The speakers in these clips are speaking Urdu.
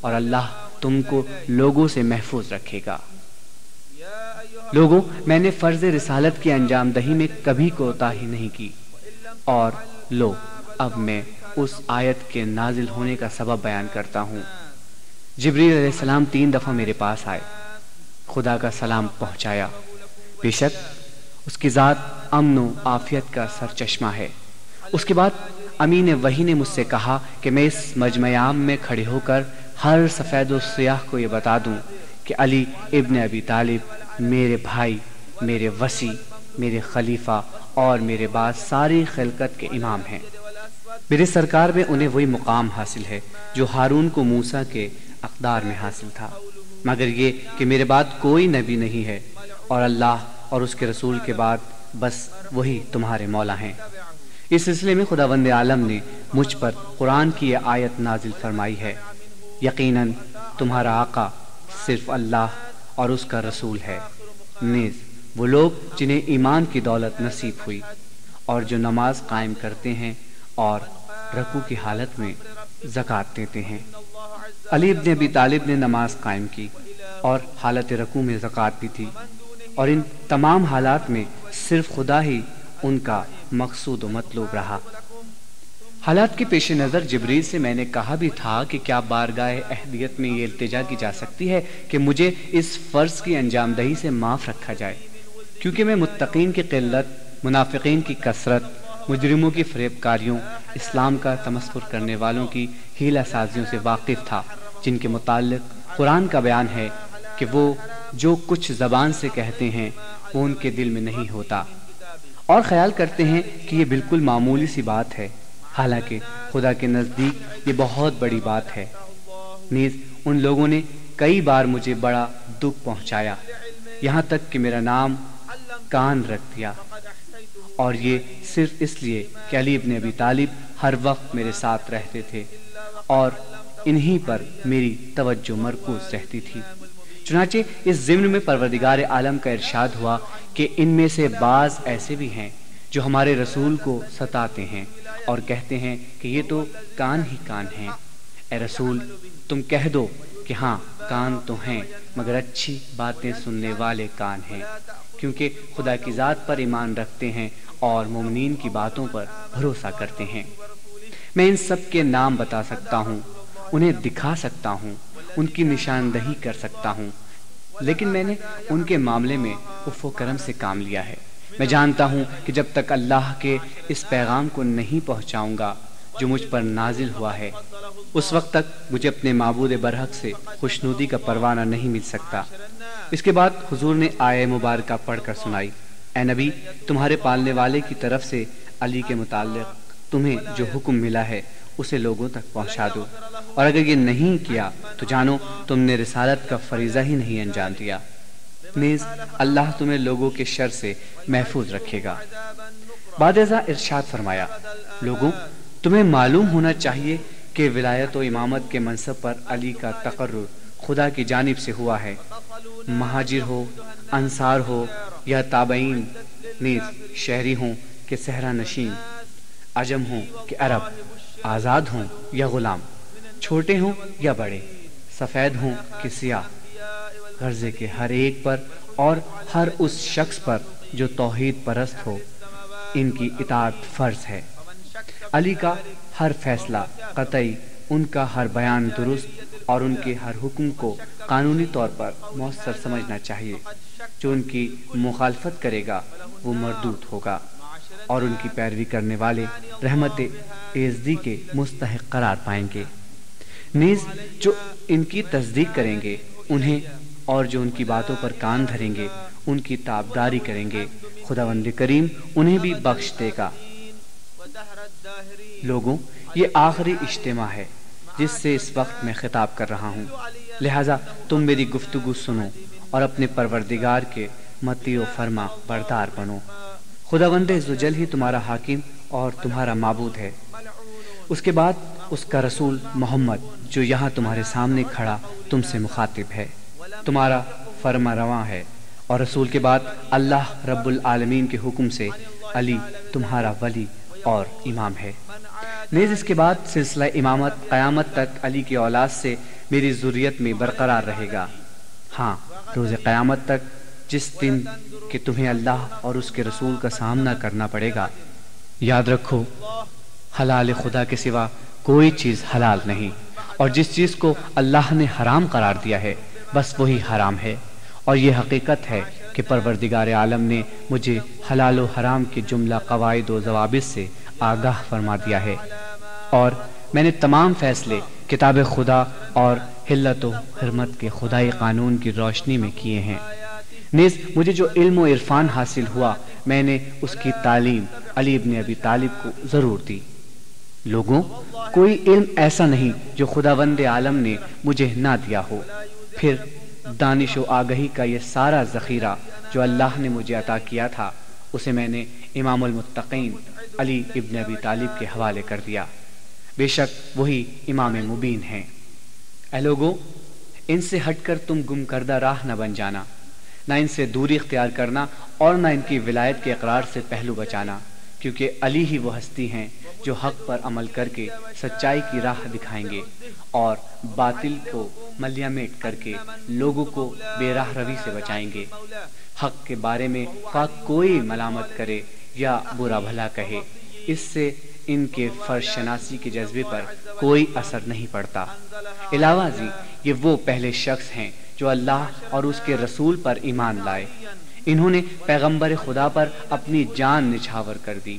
اور اللہ تم کو لوگوں سے محفوظ رکھے گا۔ لوگوں، میں نے فرض رسالت کی انجام دہی میں کبھی کوتاہی نہیں کی، اور لو اب میں اس آیت کے نازل ہونے کا سبب بیان کرتا ہوں۔ جبریل علیہ السلام 3 دفعہ میرے پاس آئے، خدا کا سلام پہنچایا، بے شک اس کی ذات امن و عافیت کا سرچشمہ ہے۔ اس کے بعد امین وحی نے مجھ سے کہا کہ میں اس مجمع عام میں کھڑے ہو کر ہر سفید و سیاہ کو یہ بتا دوں کہ علی ابن ابی طالب میرے بھائی، میرے وصی، میرے خلیفہ اور میرے بعد ساری خلقت کے امام ہیں۔ میرے سرکار میں انہیں وہی مقام حاصل ہے جو ہارون کو موسیٰ کے اقدار میں حاصل تھا، مگر یہ کہ میرے بعد کوئی نبی نہیں ہے، اور اللہ اور اس کے رسول کے بعد بس وہی تمہارے مولا ہیں۔ اس سلسلے میں خداوند عالم نے مجھ پر قرآن کی یہ آیت نازل فرمائی ہے، یقیناً تمہارا آقا صرف اللہ اور اس کا رسول ہے، نیز وہ لوگ جنہیں ایمان کی دولت نصیب ہوئی اور جو نماز قائم کرتے ہیں اور رکوع کی حالت میں زکوٰۃ دیتے ہیں۔ علی ابن ابی طالب نے نماز قائم کی اور حالت رکوع میں زکوٰۃ بھی تھی، اور ان تمام حالات میں صرف خدا ہی ان کا مقصود و مطلوب رہا۔ حالات کے پیش نظر جبریل سے میں نے کہا بھی تھا کہ کیا بارگاہ احدیت میں یہ التجا کی جا سکتی ہے کہ مجھے اس فرض کی انجام دہی سے معاف رکھا جائے، کیونکہ میں متقین کی قلت، منافقین کی کثرت، مجرموں کی فریب کاریوں، اسلام کا تمسخر کرنے والوں کی حیلہ سازیوں سے واقف تھا، جن کے متعلق قرآن کا بیان ہے کہ وہ جو کچھ زبان سے کہتے ہیں وہ ان کے دل میں نہیں ہوتا، اور خیال کرتے ہیں کہ یہ بالکل معمولی سی بات ہے، حالانکہ خدا کے نزدیک یہ بہت بڑی بات ہے۔ نیز ان لوگوں نے کئی بار مجھے بڑا دکھ پہنچایا، یہاں تک کہ میرا نام کان رکھ دیا، اور یہ صرف اس لیے کہ علی ابن ابی طالب ہر وقت میرے ساتھ رہتے تھے اور انہی پر میری توجہ مرکوز رہتی تھی۔ چنانچہ اس ضمن میں پروردگار عالم کا ارشاد ہوا کہ ان میں سے بعض ایسے بھی ہیں جو ہمارے رسول کو ستاتے ہیں اور کہتے ہیں کہ یہ تو کان ہی کان ہیں۔ اے رسول، تم کہہ دو کہ ہاں کان تو ہیں، مگر اچھی باتیں سننے والے کان ہیں، کیونکہ خدا کی ذات پر ایمان رکھتے ہیں اور مومنین کی باتوں پر بھروسہ کرتے ہیں۔ میں ان سب کے نام بتا سکتا ہوں، انہیں دکھا سکتا ہوں، ان کی نشاندہی کر سکتا ہوں، لیکن میں نے ان کے معاملے میں عفو و کرم سے کام لیا ہے۔ میں جانتا ہوں کہ جب تک اللہ کے اس پیغام کو نہیں پہنچاؤں گا جو مجھ پر نازل ہوا ہے، اس وقت تک مجھے اپنے معبود برحق سے خوشنودی کا پروانہ نہیں مل سکتا۔ اس کے بعد حضور نے آیہ مبارکہ پڑھ کر سنائی، اے نبی، تمہارے پالنے والے کی طرف سے علی کے متعلق تمہیں جو حکم ملا ہے اسے لوگوں تک پہنچا دو، اور اگر یہ نہیں کیا تو جانو تم نے رسالت کا فریضہ ہی نہیں انجام دیا، نیز اللہ تمہیں لوگوں کے شر سے محفوظ رکھے گا۔ بعد ازاں ارشاد فرمایا، لوگوں، تمہیں معلوم ہونا چاہیے کہ ولایت و امامت کے منصب پر علی کا تقرر خدا کی جانب سے ہوا ہے، مہاجر ہو، انصار ہو یا تابعین، نیز شہری ہوں کہ صحرا نشین، عجم ہوں کہ عرب، آزاد ہوں یا غلام، چھوٹے ہوں یا بڑے، سفید ہوں کہ سیاہ، غرضے کے ہر ایک پر اور ہر اس شخص پر جو توحید پرست ہو، ان کی اطاعت فرض ہے۔ علی کا ہر فیصلہ قطعی، ان کا ہر بیان درست، اور ان کے ہر حکم کو قانونی طور پر مؤثر سمجھنا چاہیے۔ جو ان کی مخالفت کرے گا وہ مردود ہوگا، اور ان کی پیروی کرنے والے رحمت ایزدی کے مستحق قرار پائیں گے۔ نیز جو ان کی تصدیق کریں گے انہیں، اور جو ان کی باتوں پر کان دھریں گے ان کی تابداری کریں گے، خداوند کریم انہیں بھی بخش دے گا۔ لوگوں، یہ آخری اجتماع ہے جس سے اس وقت میں خطاب کر رہا ہوں، لہٰذا تم میری گفتگو سنو اور اپنے پروردگار کے مطیع و فرما بردار بنو۔ خداوند عزوجل ہی تمہارا حاکم اور تمہارا معبود ہے۔ اس کے بعد اس کا رسول محمد جو یہاں تمہارے سامنے کھڑا تم سے مخاطب ہے، تمہارا فرما رواں ہے، اور رسول کے بعد اللہ رب العالمین کے حکم سے علی تمہارا ولی اور امام ہے۔ نیز اس کے بعد سلسلہ امامت قیامت تک علی کی اولاد سے میری ذریت میں برقرار رہے گا، ہاں روز قیامت تک، جس دن کہ تمہیں اللہ اور اس کے رسول کا سامنا کرنا پڑے گا۔ یاد رکھو، حلال خدا کے سوا کوئی چیز حلال نہیں، اور جس چیز کو اللہ نے حرام قرار دیا ہے بس وہی حرام ہے، اور یہ حقیقت ہے کہ پروردگار عالم نے مجھے حلال و حرام کے جملہ قواعد و ضوابط سے آگاہ فرما دیا ہے، اور میں نے تمام فیصلے کتاب خدا اور حلت و حرمت کے خدائی قانون کی روشنی میں کیے ہیں۔ نیز مجھے جو علم و عرفان حاصل ہوا، میں نے اس کی تعلیم علی ابن ابی طالب کو ضرور دی۔ لوگوں، کوئی علم ایسا نہیں جو خداوند عالم نے مجھے نہ دیا ہو، پھر دانش و آگہی کا یہ سارا ذخیرہ جو اللہ نے مجھے عطا کیا تھا، اسے میں نے امام المتقین علی ابن ابی طالب کے حوالے کر دیا، بے شک وہی امام مبین ہیں۔ اے لوگوں، ان سے ہٹ کر تم گم کردہ راہ نہ بن جانا، نہ ان سے دوری اختیار کرنا اور نہ ان کی ولایت کے اقرار سے پہلو بچانا، کیونکہ علی ہی وہ ہستی ہیں جو حق پر عمل کر کے سچائی کی راہ دکھائیں گے اور باطل کو ملیہ میٹ کر کے لوگوں کو بے راہ روی سے بچائیں گے۔ حق کے بارے میں خواہ کوئی ملامت کرے یا برا بھلا کہے، اس سے ان کے فرض شناسی کے جذبے پر کوئی اثر نہیں پڑتا۔ علاوہ ازیں یہ وہ پہلے شخص ہیں جو اللہ اور اس کے رسول پر ایمان لائے، انہوں نے پیغمبر خدا پر اپنی جان نچھاور کر دی۔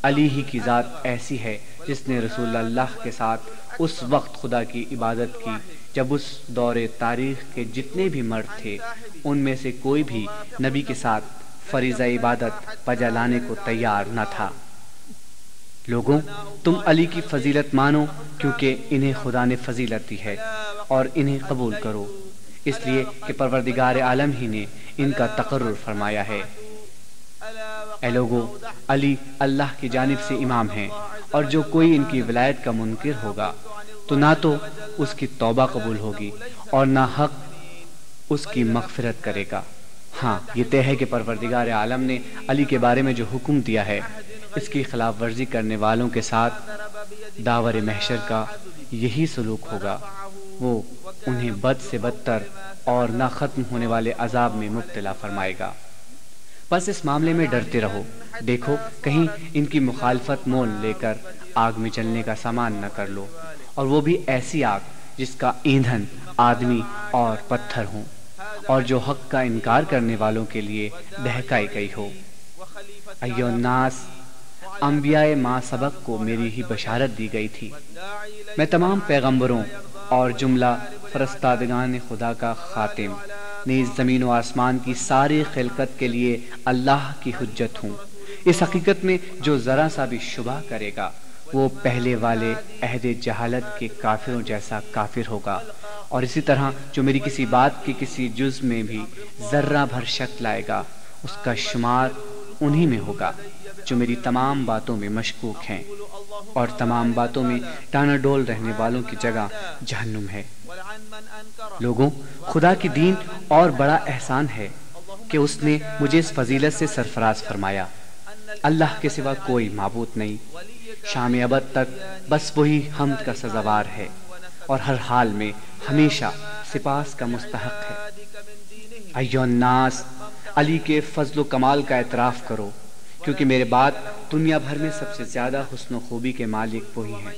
علی ہی کی ذات ایسی ہے جس نے رسول اللہ کے ساتھ اس وقت خدا کی عبادت کی جب اس دور تاریخ کے جتنے بھی مرد تھے ان میں سے کوئی بھی نبی کے ساتھ فریضہ عبادت پجا لانے کو تیار نہ تھا۔ لوگوں، تم علی کی فضیلت مانو کیونکہ انہیں خدا نے فضیلت دی ہے، اور انہیں قبول کرو اس لیے کہ پروردگار عالم ہی نے ان کا تقرر فرمایا ہے۔ اے لوگو، علی اللہ کی جانب سے امام ہیں، اور جو کوئی ان کی ولایت کا منکر ہوگا تو نہ تو اس کی توبہ قبول ہوگی اور نہ حق اس کی مغفرت کرے گا۔ ہاں، یہ طے ہے کہ پروردگار عالم نے علی کے بارے میں جو حکم دیا ہے، اس کی خلاف ورزی کرنے والوں کے ساتھ داور محشر کا یہی سلوک ہوگا، وہ انہیں بد سے بدتر اور نہ ختم ہونے والے عذاب میں مبتلا فرمائے گا۔ بس اس معاملے میں ڈرتے رہو، دیکھو کہیں ان کی مخالفت مول لے کر آگ میں جلنے کا سامان نہ کر لو، اور وہ بھی ایسی آگ جس کا ایندھن آدمی اور پتھر ہوں، اور جو حق کا انکار کرنے والوں کے لیے دہکائی گئی ہو۔ ایھا الناس، انبیاء ما سبق کو میری ہی بشارت دی گئی تھی، میں تمام پیغمبروں اور جملہ فرستادگان خدا کا خاتم، نیز زمین و آسمان کی ساری خلقت کے لیے اللہ کی حجت ہوں۔ اس حقیقت میں جو ذرا سا بھی شبہ کرے گا وہ پہلے والے عہد جہالت کے کافروں جیسا کافر ہوگا، اور اسی طرح جو میری کسی بات کے کسی جز میں بھی ذرہ بھر شک لائے گا اس کا شمار انہی میں ہوگا جو میری تمام باتوں میں مشکوک ہیں، اور تمام باتوں میں ڈانا ڈول رہنے والوں کی جگہ جہنم ہے۔ لوگوں، خدا کی دین اور بڑا احسان ہے کہ اس نے مجھے اس فضیلت سے سرفراز فرمایا۔ اللہ کے سوا کوئی معبود نہیں، شام ابد تک بس وہی حمد کا سزاوار ہے، اور ہر حال میں ہمیشہ سپاس کا مستحق ہے۔ ایھا الناس، علی کے فضل و کمال کا اعتراف کرو، کیونکہ میرے بعد دنیا بھر میں سب سے زیادہ حسن و خوبی کے مالک وہی ہیں۔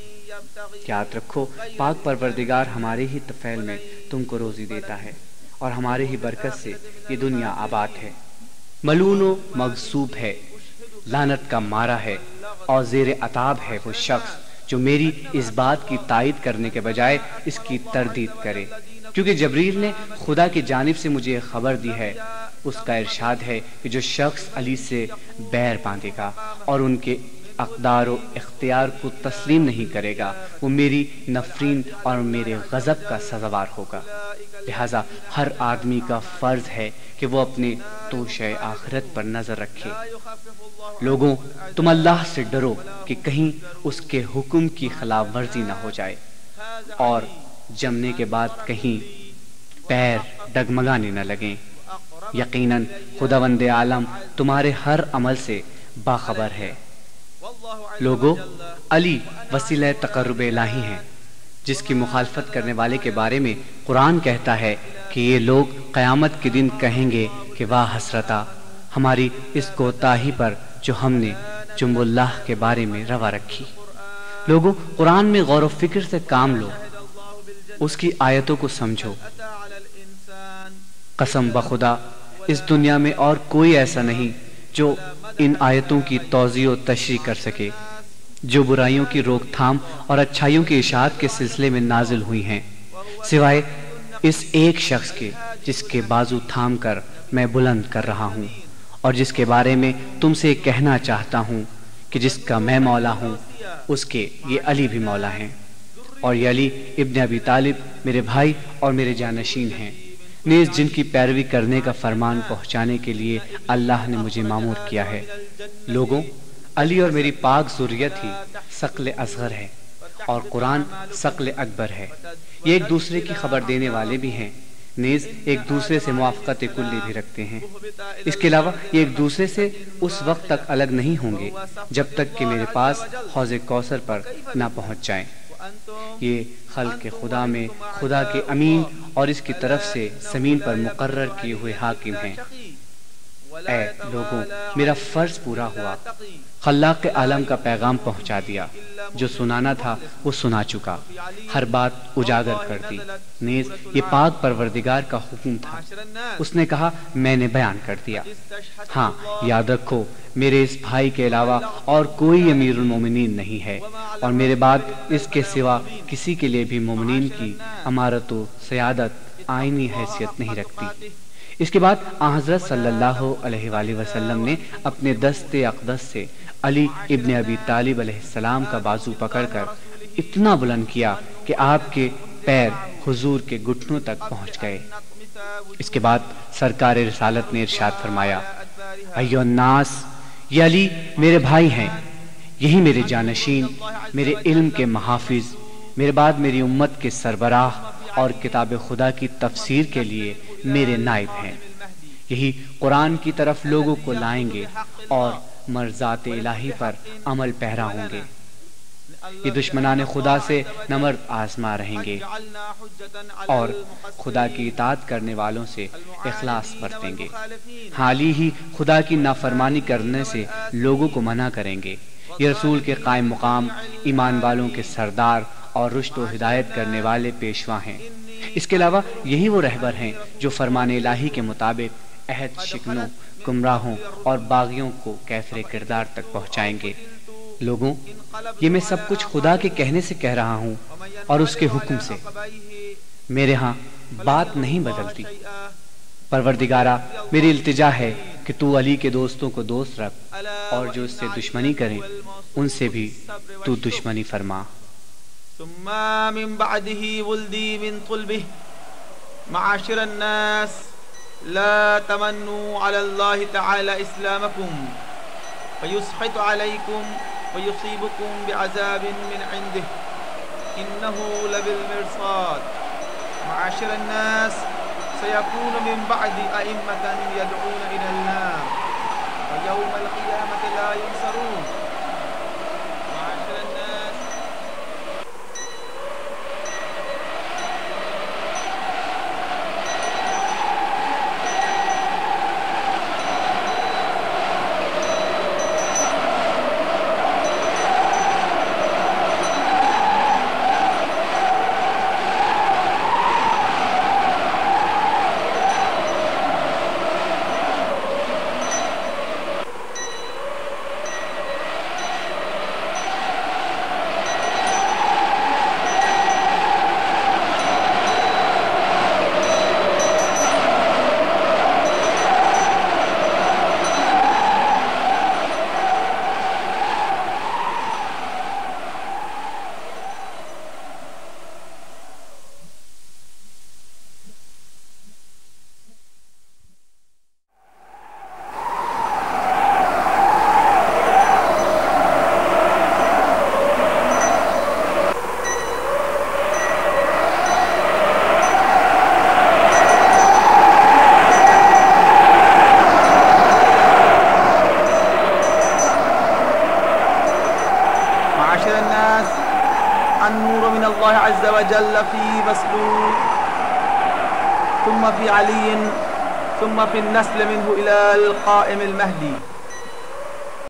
یاد رکھو، پاک پروردگار ہمارے ہی طفیل میں تم کو روزی دیتا ہے، اور ہمارے ہی برکت سے یہ دنیا آباد ہے۔ ملعون و مغصوب ہے، لعنت کا مارا ہے اور زیر عتاب ہے وہ شخص جو میری اس بات کی تائید کرنے کے بجائے اس کی تردید کرے، کیونکہ جبریل نے خدا کی جانب سے مجھے یہ خبر دی ہے، اس کا ارشاد ہے کہ جو شخص علی سے بیر باندھے گا اور ان کے اقدار و اختیار کو تسلیم نہیں کرے گا، وہ میری نفرین اور میرے غضب کا سزاوار ہوگا۔ لہذا ہر آدمی کا فرض ہے کہ وہ اپنے توشہ آخرت پر نظر رکھے۔ لوگوں، تم اللہ سے ڈرو کہ کہیں اس کے حکم کی خلاف ورزی نہ ہو جائے، اور جمنے کے بعد کہیں پیر ڈگمگانے نہ لگیں۔ یقیناً خداوند عالم تمہارے ہر عمل سے باخبر ہے۔ لوگو، علی وسیلہ تقرب الہی ہیں، جس کی مخالفت کرنے والے کے بارے میں قرآن کہتا ہے کہ یہ لوگ قیامت کے دن کہیں گے کہ واہ حسرتا ہماری اس کوتاہی پر جو ہم نے جنب اللہ کے بارے میں روا رکھی۔ لوگوں، قرآن میں غور و فکر سے کام لو، اس کی آیتوں کو سمجھو۔ قسم بخدا اس دنیا میں اور کوئی ایسا نہیں جو ان آیتوں کی توضیح و تشریح کر سکے، جو برائیوں کی روک تھام اور اچھائیوں کی اشاعت کے سلسلے میں نازل ہوئی ہیں، سوائے اس ایک شخص کے جس کے بازو تھام کر میں بلند کر رہا ہوں، اور جس کے بارے میں تم سے کہنا چاہتا ہوں کہ جس کا میں مولا ہوں اس کے یہ علی بھی مولا ہیں، اور یہ علی ابن ابی طالب میرے بھائی اور میرے جانشین ہیں، نیز جن کی پیروی کرنے کا فرمان پہنچانے کے لیے اللہ نے مجھے مامور کیا ہے۔ لوگوں، علی اور میری پاک ذریت ہی ثقل اصغر ہے اور قرآن ثقل اکبر ہے۔ یہ ایک دوسرے کی خبر دینے والے بھی ہیں، نیز ایک دوسرے سے موافقت کلی بھی رکھتے ہیں۔ اس کے علاوہ یہ ایک دوسرے سے اس وقت تک الگ نہیں ہوں گے جب تک کہ میرے پاس حوض کوثر پر نہ پہنچ جائیں۔ یہ خلق خدا میں خدا کے امین اور اس کی طرف سے زمین پر مقرر کیے ہوئے حاکم ہیں۔ اے لوگوں، میرا فرض پورا ہوا، خلاق عالم کا پیغام پہنچا دیا، جو سنانا تھا وہ سنا چکا، ہر بات اجاگر کر دی، نیز یہ پاک پروردگار کا حکم تھا، اس نے کہا میں نے بیان کر دیا۔ ہاں یاد رکھو، میرے اس بھائی کے علاوہ اور کوئی امیر المومنین نہیں ہے، اور میرے بعد اس کے سوا کسی کے لیے بھی مومنین کی امارت و سیادت آئینی حیثیت نہیں رکھتی۔ اس کے بعد آن حضرت صلی اللہ علیہ وآلہ وسلم نے اپنے دست اقدس سے علی ابن ابی طالب علیہ السلام کا بازو پکڑ کر اتنا بلند کیا کہ آپ کے پیر حضور کے گھٹنوں تک پہنچ گئے۔ اس کے بعد سرکار رسالت نے ارشاد فرمایا، ایھا الناس، یہ علی میرے بھائی ہیں، یہی میرے جانشین، میرے علم کے محافظ، میرے بعد میری امت کے سربراہ اور کتاب خدا کی تفسیر کے لیے میرے نائب ہیں۔ یہی قرآن کی طرف لوگوں کو لائیں گے اور مرضات الہی پر عمل پیرا ہوں گے۔ یہ دشمنان خدا سے نمرد آزما رہیں گے اور خدا کی اطاعت کرنے والوں سے اخلاص برتیں گے، حالی ہی خدا کی نافرمانی کرنے سے لوگوں کو منع کریں گے۔ یہ رسول کے قائم مقام، ایمان والوں کے سردار اور رشد و ہدایت کرنے والے پیشوا ہیں۔ اس کے علاوہ یہی وہ رہبر ہیں جو فرمان الہی کے مطابق عہد شکنوں، گمراہوں اور باغیوں کو کیفر کردار تک پہنچائیں گے۔ لوگوں، یہ میں سب کچھ خدا کے کہنے سے کہہ رہا ہوں اور اس کے حکم سے، میرے ہاں بات نہیں بدلتی۔ پروردگارہ، میری التجا ہے کہ تو علی کے دوستوں کو دوست رکھ، اور جو اس سے دشمنی کریں ان سے بھی تو دشمنی فرما۔ ثم من بعده ولدي من طلبه معاشر الناس لا تمنوا على الله تعالى إسلامكم فيسحط عليكم ويصيبكم بعذاب من عنده إنه لبالمرصاد. معاشر الناس، سيكون من بعد أئمة يدعون إلى النار ويوم القيامة لا ينصرون. معاشر الناس، الله عز وجل في مسلول ثم في علي ثم في النسل منه إلى القائم المهدي.